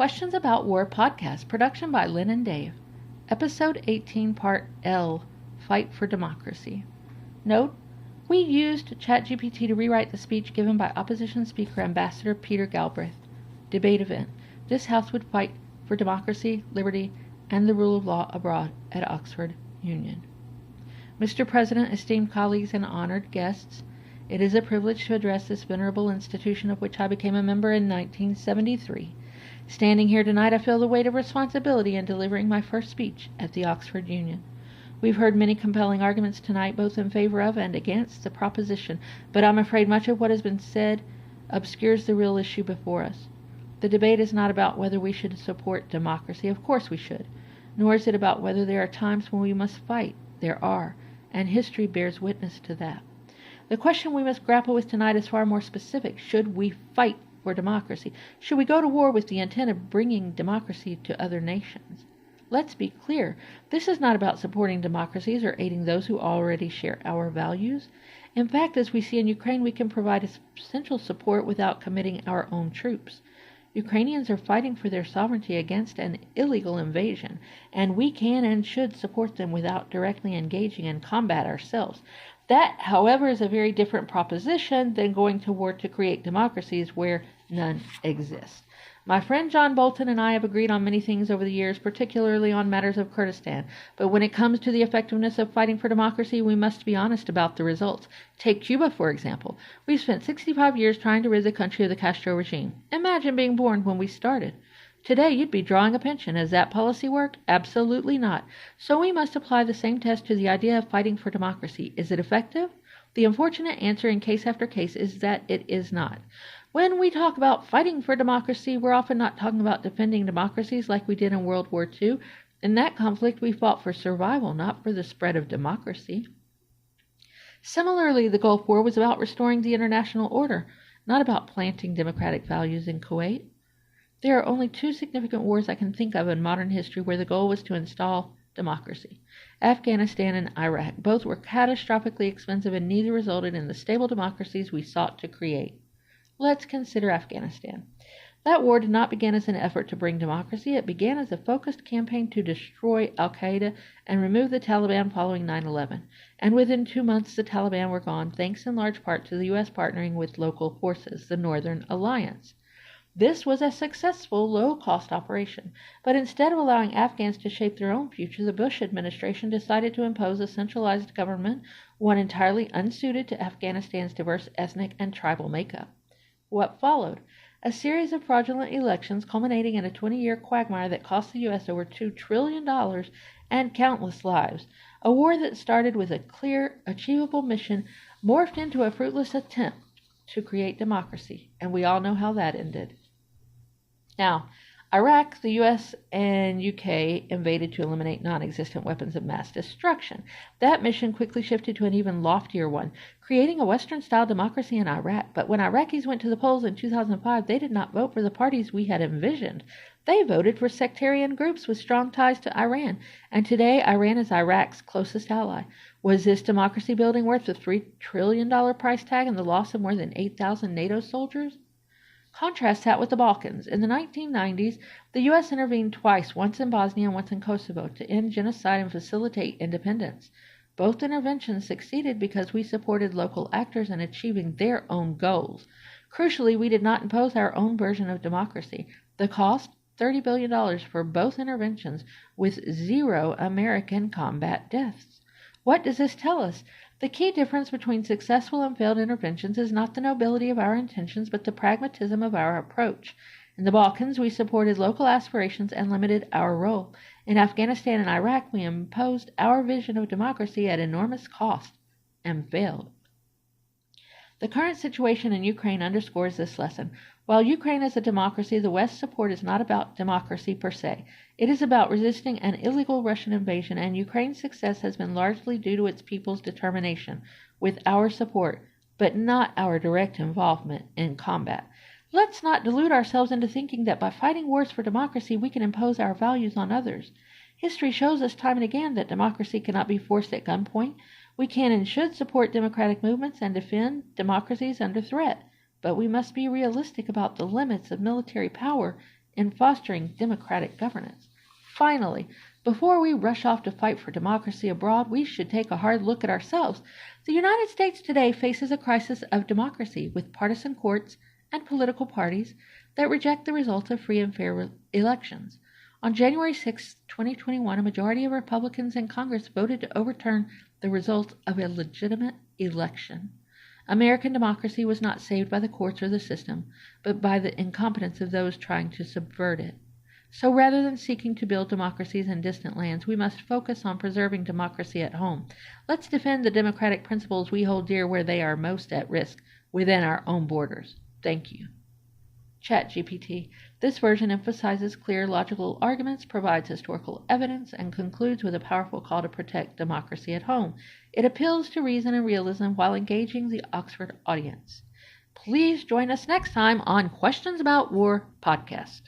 Questions About War podcast, production by Lynn and Dave. Episode 18, Part L, Fight for Democracy. Note, we used ChatGPT to rewrite the speech given by Opposition Speaker Ambassador Peter Galbraith. Debate event. This House would fight for democracy, liberty, and the rule of law abroad at Oxford Union. Mr. President, esteemed colleagues, and honored guests, it is a privilege to address this venerable institution of which I became a member in 1973. Standing here tonight, I feel the weight of responsibility in delivering my first speech at the Oxford Union. We've heard many compelling arguments tonight, both in favor of and against the proposition, but I'm afraid much of what has been said obscures the real issue before us. The debate is not about whether we should support democracy. Of course we should. Nor is it about whether there are times when we must fight. There are, and history bears witness to that. The question we must grapple with tonight is far more specific. Should we fight for democracy? Should we go to war with the intent of bringing democracy to other nations? Let's be clear. This is not about supporting democracies or aiding those who already share our values. In fact, as we see in Ukraine, we can provide essential support without committing our own troops. Ukrainians are fighting for their sovereignty against an illegal invasion, and we can and should support them without directly engaging in combat ourselves. That, however, is a very different proposition than going to war to create democracies where none exist. My friend John Bolton and I have agreed on many things over the years, particularly on matters of Kurdistan. But when it comes to the effectiveness of fighting for democracy, we must be honest about the results. Take Cuba, for example. We've spent 65 years trying to rid the country of the Castro regime. Imagine being born when we started. Today, you'd be drawing a pension. Has that policy worked? Absolutely not. So we must apply the same test to the idea of fighting for democracy. Is it effective? The unfortunate answer in case after case is that it is not. When we talk about fighting for democracy, we're often not talking about defending democracies like we did in World War II. In that conflict, we fought for survival, not for the spread of democracy. Similarly, the Gulf War was about restoring the international order, not about planting democratic values in Kuwait. There are only two significant wars I can think of in modern history where the goal was to install democracy: Afghanistan and Iraq. Both were catastrophically expensive and neither resulted in the stable democracies we sought to create. Let's consider Afghanistan. That war did not begin as an effort to bring democracy. It began as a focused campaign to destroy al-Qaeda and remove the Taliban following 9/11. And within 2 months, the Taliban were gone, thanks in large part to the U.S. partnering with local forces, the Northern Alliance. This was a successful, low-cost operation, but instead of allowing Afghans to shape their own future, the Bush administration decided to impose a centralized government, one entirely unsuited to Afghanistan's diverse ethnic and tribal makeup. What followed? A series of fraudulent elections culminating in a 20-year quagmire that cost the U.S. over $2 trillion and countless lives. A war that started with a clear, achievable mission morphed into a fruitless attempt to create democracy, and we all know how that ended. Now, Iraq, the U.S. and UK invaded to eliminate non-existent weapons of mass destruction. That mission quickly shifted to an even loftier one, creating a Western-style democracy in Iraq. But when Iraqis went to the polls in 2005, they did not vote for the parties we had envisioned. They voted for sectarian groups with strong ties to Iran, and today Iran is Iraq's closest ally. Was this democracy building worth the $3 trillion price tag and the loss of more than 8,000 NATO soldiers? Contrast that with the Balkans. In the 1990s, the U.S. intervened twice, once in Bosnia and once in Kosovo, to end genocide and facilitate independence. Both interventions succeeded because we supported local actors in achieving their own goals. Crucially, we did not impose our own version of democracy. The cost? $30 billion for both interventions, with 0 American combat deaths. What does this tell us? The key difference between successful and failed interventions is not the nobility of our intentions, but the pragmatism of our approach. In the Balkans, we supported local aspirations and limited our role. In Afghanistan and Iraq, we imposed our vision of democracy at enormous cost and failed. The current situation in Ukraine underscores this lesson. While Ukraine is a democracy, the West's support is not about democracy per se. It is about resisting an illegal Russian invasion, and Ukraine's success has been largely due to its people's determination, with our support, but not our direct involvement in combat. Let's not delude ourselves into thinking that by fighting wars for democracy, we can impose our values on others. History shows us time and again that democracy cannot be forced at gunpoint. We can and should support democratic movements and defend democracies under threat, but we must be realistic about the limits of military power in fostering democratic governance. Finally, before we rush off to fight for democracy abroad, we should take a hard look at ourselves. The United States today faces a crisis of democracy with partisan courts and political parties that reject the results of free and fair elections. On January 6, 2021, a majority of Republicans in Congress voted to overturn the results of a legitimate election. American democracy was not saved by the courts or the system, but by the incompetence of those trying to subvert it. So rather than seeking to build democracies in distant lands, we must focus on preserving democracy at home. Let's defend the democratic principles we hold dear where they are most at risk, within our own borders. Thank you. ChatGPT. This version emphasizes clear, logical arguments, provides historical evidence, and concludes with a powerful call to protect democracy at home. It appeals to reason and realism while engaging the Oxford audience. Please join us next time on Questions About War podcast.